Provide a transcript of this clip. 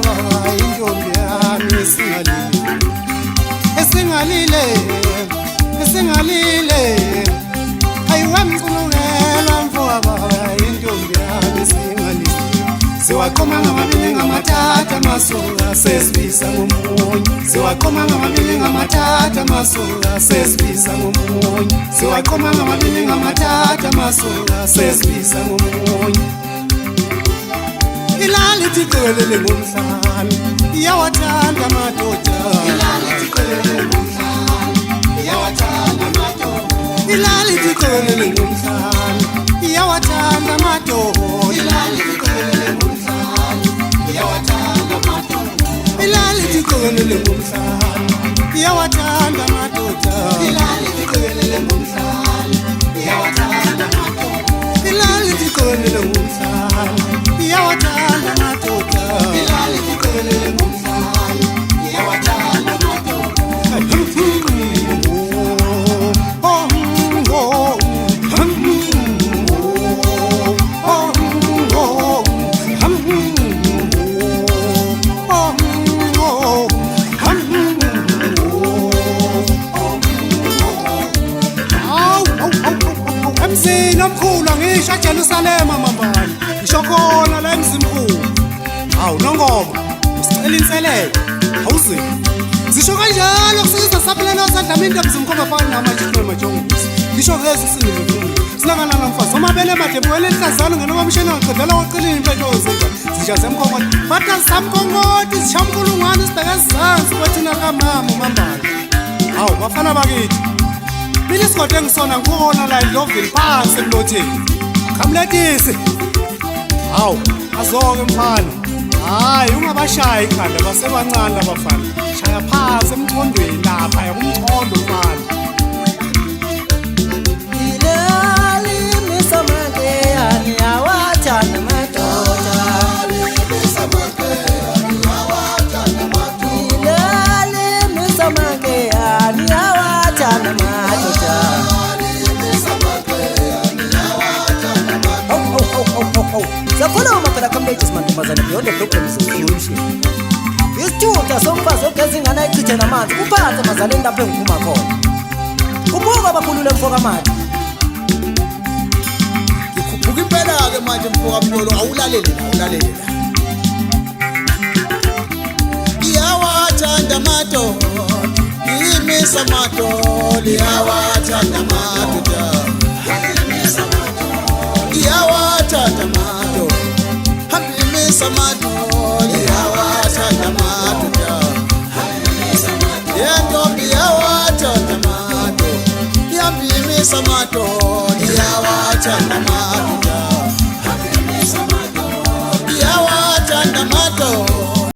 mfowaba intombi yami esingalile ayiwe mculungela mfowaba intombi yami esingalile siwaqoma ngamabili ngamathatha masuka sesibisa ngomunye siwaqoma ngamabili ngamathatha masuka sesibisa ngomunye siwaqoma ngamabili ngamathatha masuka sesibisa ngomunye ilali tiqelele ngomhlalo iyawathanda amadoda ilali tiqelele ngomhlalo iyawathanda amadoda ilali tiqelele ngomhlalo iyawathanda amadoda ilali tiqelele ngomhlalo iyawathanda amadoda ilali tiqelele ngomhlalo iyawathanda amadoda ilali tiqelele ngomhlalo iyawathanda amadoda ilali tiqelele ngomhlalo iyawathanda amadoda ilali tiqelele ngomhlalo iyawathanda amadoda emzini omkhulu ngisho eJerusalema mambani ngisho khona la emzimkhulu hawu nongoma usicela inselelo awuzi zisho kanjalo kusisa saphelelo sadlamini emzimkhulu afana namajikwe majongisi ngisho ngezi singivuni silangana nomfazi omabele made buwele enhlazana ngena kwamshana waqedela waqilini impetho zenza zisha zemkhongoti fata samkhongoti zishamkulungwane sibheke zansi kwathina kamama mambani hawu bafana bakithi mina isigodi engisona ngikona la indlovini phansi emlotheni khamletisi hawu azoke mfana hayi ungabashayi ikhanda basebancane abafana shaya phansi emthondweni lapha yakumthondo mfana ilali misamake yani awathanda amadoda ilali misamake yani awathanda amadoda Zakhona umaphela kambeji simantombazane beyond the problems of solution. Isithuta somfazi ogeza ingane ayichithe namanzi kuphathe mazaleni lapho engiphuma khona. Ubuka abakhulule mfoka manje. Ngikhuphuka impela ke manje mfoka mlolo awulalele iyawathanda amadoda imisa amadoda iyawathanda amadoda iyawathanda amadoda imisa amadoda iyawathanda amadoda yentombi iyawathanda amadoda imisa amadoda iyawathanda amadoda